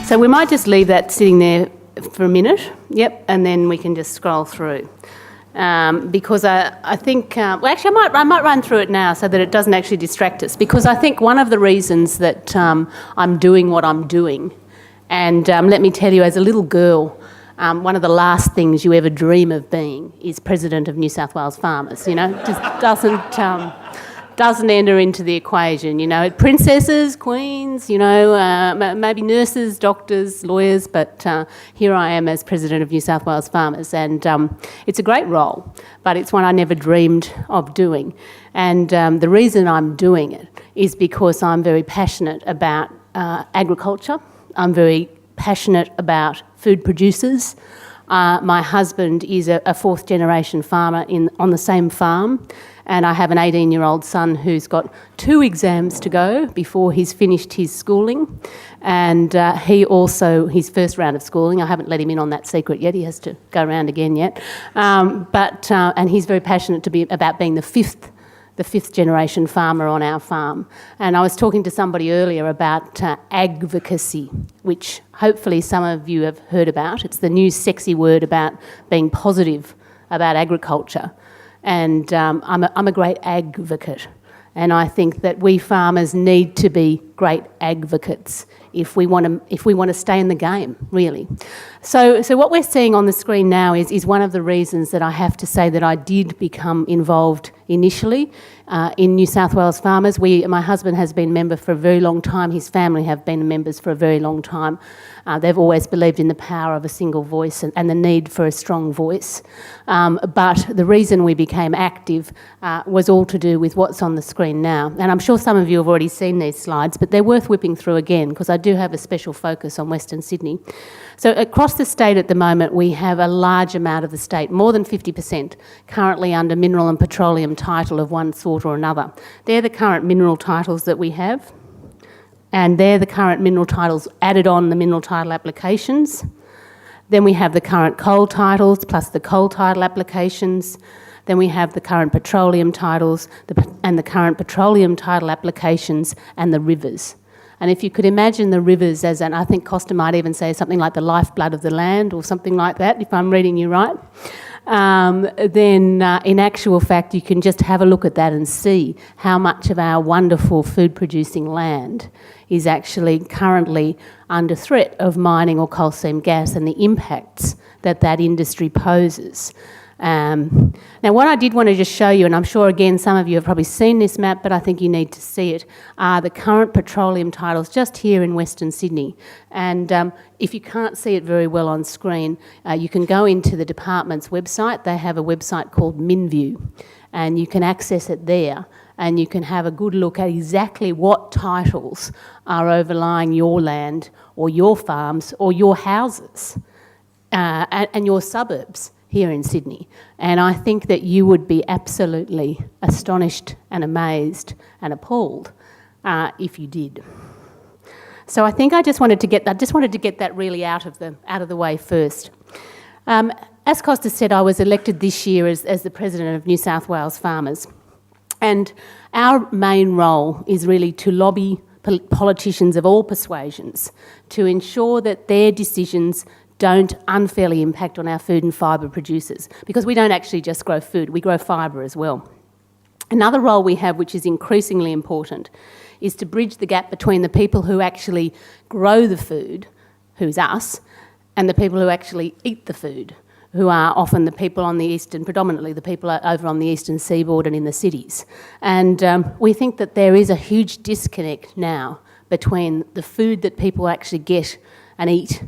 So we might just leave that sitting there for a minute, yep, and then we can just scroll through. Because I think, well, actually I might run through it now so that it doesn't actually distract us, because I think one of the reasons that I'm doing what I'm doing, and let me tell you, as a little girl, one of the last things you ever dream of being is President of New South Wales Farmers, you know, just doesn't enter into the equation, you know. Princesses, queens, you know, maybe nurses, doctors, lawyers, but here I am as President of New South Wales Farmers, and it's a great role, but it's one I never dreamed of doing. And the reason I'm doing it is because I'm very passionate about agriculture. I'm very passionate about food producers. My husband is a fourth generation farmer on the same farm, and I have an 18-year-old son who's got 2 exams to go before he's finished his schooling, and he also, his first round of schooling, I haven't let him in on that secret yet, he has to go around again yet, and he's very passionate about being the fifth generation farmer on our farm. And I was talking to somebody earlier about advocacy, which hopefully some of you have heard about. It's the new sexy word about being positive about agriculture. And I'm a great advocate. And I think that we farmers need to be great advocates if we want to stay in the game, really. So what we're seeing on the screen now is one of the reasons that I have to say that I did become involved initially in New South Wales Farmers. My husband has been a member for a very long time. His family have been members for a very long time. They've always believed in the power of a single voice and the need for a strong voice. But the reason we became active was all to do with what's on the screen now. And I'm sure some of you have already seen these slides, but they're worth whipping through again because I do have a special focus on Western Sydney. So across the state at the moment, we have a large amount of the state, more than 50%, currently under mineral and petroleum title of one sort or another. They're the current mineral titles that we have, and they're the current mineral titles added on the mineral title applications. Then we have the current coal titles plus the coal title applications. Then we have the current petroleum titles and the current petroleum title applications and the rivers. And if you could imagine the rivers as I think Costa might even say something like the lifeblood of the land or something like that, if I'm reading you right, then in actual fact you can just have a look at that and see how much of our wonderful food-producing land is actually currently under threat of mining or coal seam gas and the impacts that industry poses. Now what I did want to just show you, and I'm sure again some of you have probably seen this map, but I think you need to see it, are the current petroleum titles just here in Western Sydney. And if you can't see it very well on screen, you can go into the department's website. They have a website called MinView, and you can access it there, and you can have a good look at exactly what titles are overlying your land or your farms or your houses and your suburbs here in Sydney. And I think that you would be absolutely astonished and amazed and appalled if you did. So I think I just wanted to get that really out of the way first. As Costa said, I was elected this year as the President of New South Wales Farmers. And our main role is really to lobby politicians of all persuasions to ensure that their decisions don't unfairly impact on our food and fibre producers, because we don't actually just grow food, we grow fibre as well. Another role we have, which is increasingly important, is to bridge the gap between the people who actually grow the food, who's us, and the people who actually eat the food, who are often the people on the eastern, predominantly the people over on the eastern seaboard and in the cities. And we think that there is a huge disconnect now between the food that people actually get and eat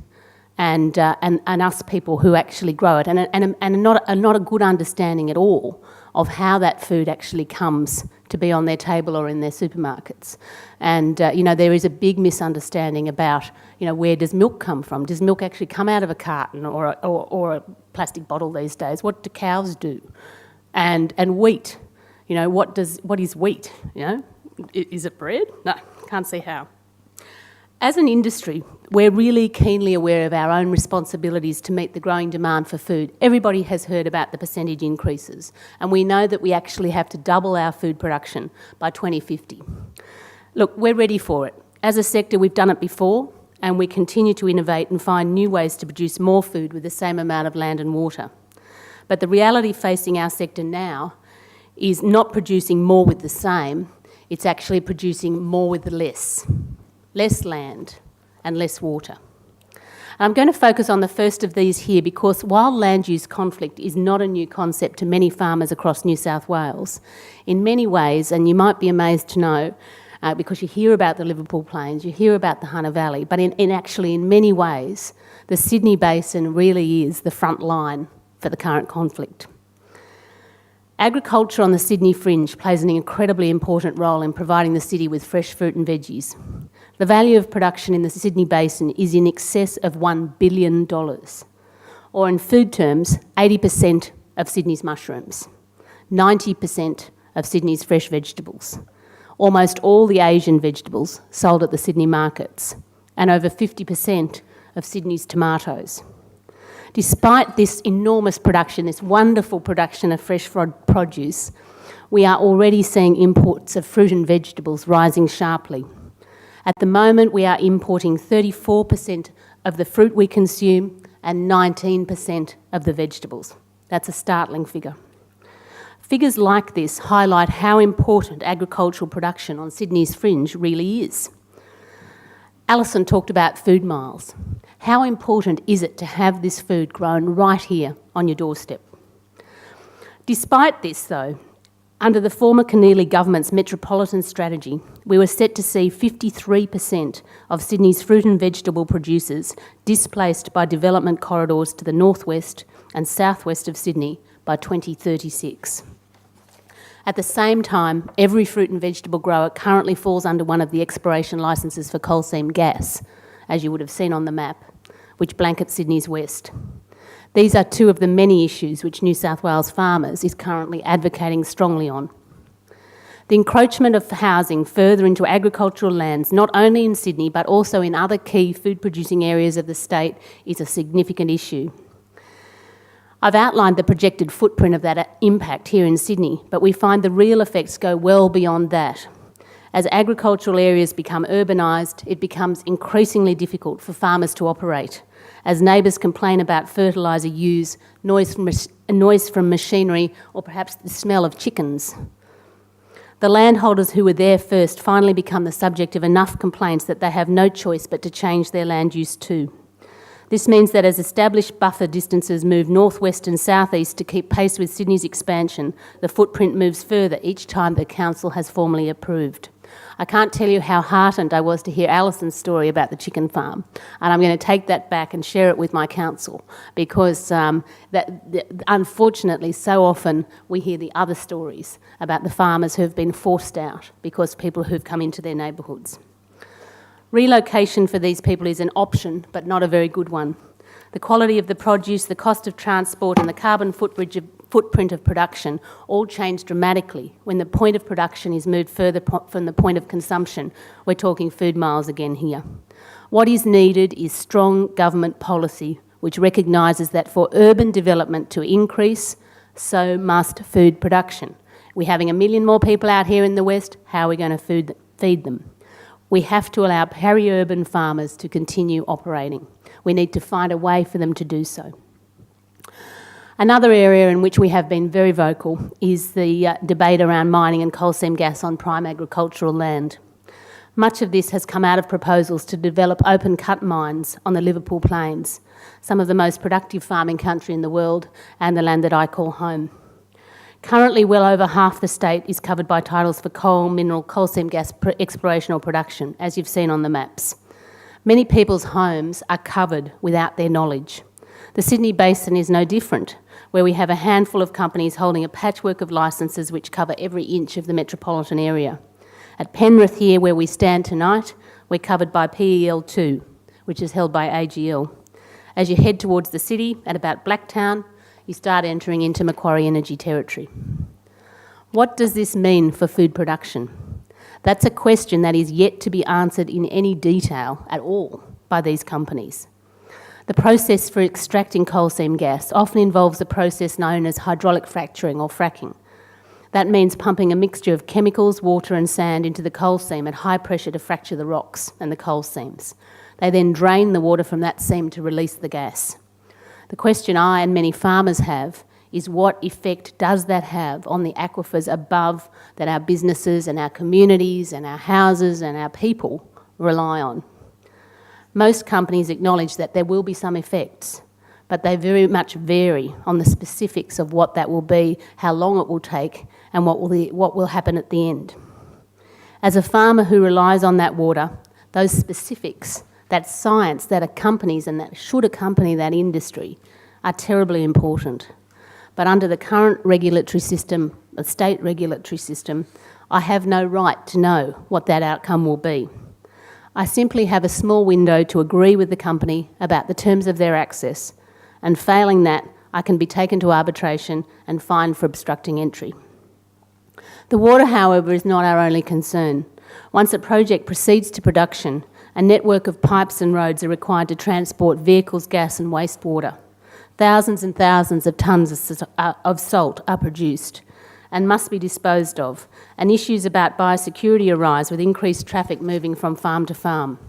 and us people who actually grow it, and not a good understanding at all of how that food actually comes to be on their table or in their supermarkets. And there is a big misunderstanding about where does milk come from? Does milk actually come out of a carton or a plastic bottle these days? What do cows do? And wheat, what is wheat? Is it bread? No, can't see how. As an industry, we're really keenly aware of our own responsibilities to meet the growing demand for food. Everybody has heard about the percentage increases, and we know that we actually have to double our food production by 2050. Look, we're ready for it. As a sector, we've done it before, and we continue to innovate and find new ways to produce more food with the same amount of land and water. But the reality facing our sector now is not producing more with the same, it's actually producing more with less land and less water. I'm going to focus on the first of these here because while land use conflict is not a new concept to many farmers across New South Wales, in many ways, and you might be amazed to know, because you hear about the Liverpool Plains, you hear about the Hunter Valley, but in many ways, the Sydney Basin really is the front line for the current conflict. Agriculture on the Sydney fringe plays an incredibly important role in providing the city with fresh fruit and veggies. The value of production in the Sydney Basin is in excess of $1 billion, or in food terms, 80% of Sydney's mushrooms, 90% of Sydney's fresh vegetables, almost all the Asian vegetables sold at the Sydney markets, and over 50% of Sydney's tomatoes. Despite this enormous production, this wonderful production of fresh produce, we are already seeing imports of fruit and vegetables rising sharply. At the moment, we are importing 34% of the fruit we consume and 19% of the vegetables. That's a startling figure. Figures like this highlight how important agricultural production on Sydney's fringe really is. Alison talked about food miles. How important is it to have this food grown right here on your doorstep? Despite this, though, under the former Keneally government's metropolitan strategy, we were set to see 53% of Sydney's fruit and vegetable producers displaced by development corridors to the northwest and southwest of Sydney by 2036. At the same time, every fruit and vegetable grower currently falls under one of the exploration licences for coal seam gas, as you would have seen on the map, which blankets Sydney's west. These are two of the many issues which New South Wales Farmers is currently advocating strongly on. The encroachment of housing further into agricultural lands, not only in Sydney but also in other key food-producing areas of the state, is a significant issue. I've outlined the projected footprint of that impact here in Sydney, but we find the real effects go well beyond that. As agricultural areas become urbanised, it becomes increasingly difficult for farmers to operate, as neighbours complain about fertiliser use, noise from machinery, or perhaps the smell of chickens. The landholders who were there first finally become the subject of enough complaints that they have no choice but to change their land use too. This means that as established buffer distances move northwest and southeast to keep pace with Sydney's expansion, the footprint moves further each time the council has formally approved. I can't tell you how heartened I was to hear Alison's story about the chicken farm, and I'm going to take that back and share it with my council because unfortunately so often we hear the other stories about the farmers who have been forced out because people who've come into their neighbourhoods. Relocation for these people is an option, but not a very good one. The quality of the produce, the cost of transport and the carbon footprint of production all change dramatically when the point of production is moved further from the point of consumption. We're talking food miles again here. What is needed is strong government policy which recognises that for urban development to increase, so must food production. We're having 1 million more people out here in the West, how are we going to feed them? We have to allow peri-urban farmers to continue operating. We need to find a way for them to do so. Another area in which we have been very vocal is the debate around mining and coal seam gas on prime agricultural land. Much of this has come out of proposals to develop open-cut mines on the Liverpool Plains, some of the most productive farming country in the world and the land that I call home. Currently, well over half the state is covered by titles for coal, mineral, coal seam gas exploration or production, as you've seen on the maps. Many people's homes are covered without their knowledge. The Sydney Basin is no different, where we have a handful of companies holding a patchwork of licences which cover every inch of the metropolitan area. At Penrith here, where we stand tonight, we're covered by PEL2, which is held by AGL. As you head towards the city, at about Blacktown, you start entering into Macquarie Energy territory. What does this mean for food production? That's a question that is yet to be answered in any detail at all by these companies. The process for extracting coal seam gas often involves a process known as hydraulic fracturing or fracking. That means pumping a mixture of chemicals, water and sand into the coal seam at high pressure to fracture the rocks and the coal seams. They then drain the water from that seam to release the gas. The question I and many farmers have is what effect does that have on the aquifers above that our businesses and our communities and our houses and our people rely on? Most companies acknowledge that there will be some effects, but they very much vary on the specifics of what that will be, how long it will take, and what will happen at the end. As a farmer who relies on that water, those specifics, that science that accompanies and that should accompany that industry, are terribly important. But under the current regulatory system, the state regulatory system, I have no right to know what that outcome will be. I simply have a small window to agree with the company about the terms of their access, and failing that, I can be taken to arbitration and fined for obstructing entry. The water, however, is not our only concern. Once a project proceeds to production, a network of pipes and roads are required to transport vehicles, gas and wastewater. Thousands and thousands of tonnes of salt are produced and must be disposed of, and issues about biosecurity arise with increased traffic moving from farm to farm.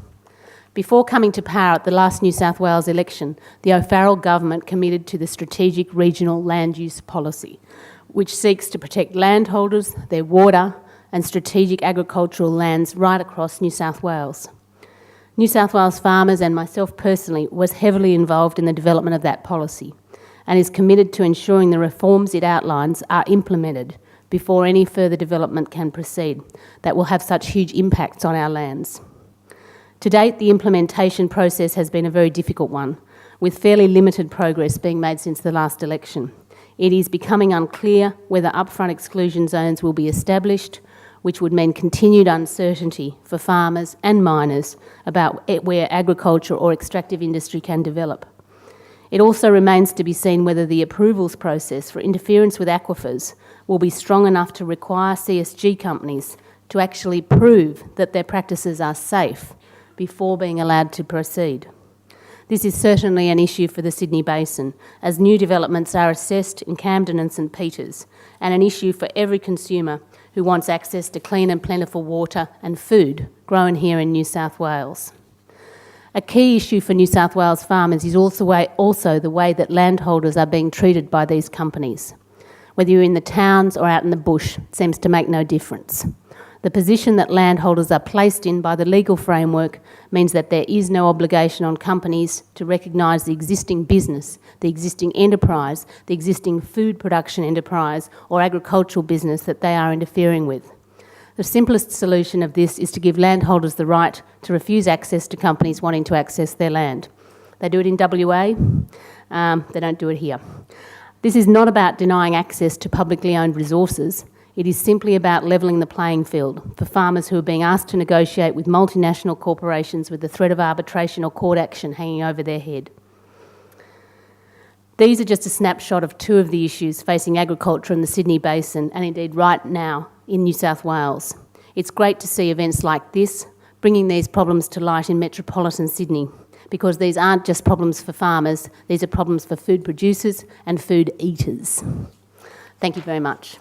Before coming to power at the last New South Wales election, the O'Farrell government committed to the Strategic Regional Land Use Policy, which seeks to protect landholders, their water and strategic agricultural lands right across New South Wales. New South Wales farmers and myself personally was heavily involved in the development of that policy and is committed to ensuring the reforms it outlines are implemented before any further development can proceed that will have such huge impacts on our lands. To date, the implementation process has been a very difficult one, with fairly limited progress being made since the last election. It is becoming unclear whether upfront exclusion zones will be established, which would mean continued uncertainty for farmers and miners about where agriculture or extractive industry can develop. It also remains to be seen whether the approvals process for interference with aquifers will be strong enough to require CSG companies to actually prove that their practices are safe before being allowed to proceed. This is certainly an issue for the Sydney Basin, as new developments are assessed in Camden and St Peters, and an issue for every consumer who wants access to clean and plentiful water and food grown here in New South Wales. A key issue for New South Wales farmers is also the way that landholders are being treated by these companies. Whether you're in the towns or out in the bush, it seems to make no difference. The position that landholders are placed in by the legal framework means that there is no obligation on companies to recognise the existing business, the existing enterprise, the existing food production enterprise or agricultural business that they are interfering with. The simplest solution of this is to give landholders the right to refuse access to companies wanting to access their land. They do it in WA, they don't do it here. This is not about denying access to publicly owned resources. It is simply about levelling the playing field for farmers who are being asked to negotiate with multinational corporations with the threat of arbitration or court action hanging over their head. These are just a snapshot of two of the issues facing agriculture in the Sydney Basin and indeed right now in New South Wales. It's great to see events like this bringing these problems to light in metropolitan Sydney, because these aren't just problems for farmers, these are problems for food producers and food eaters. Thank you very much.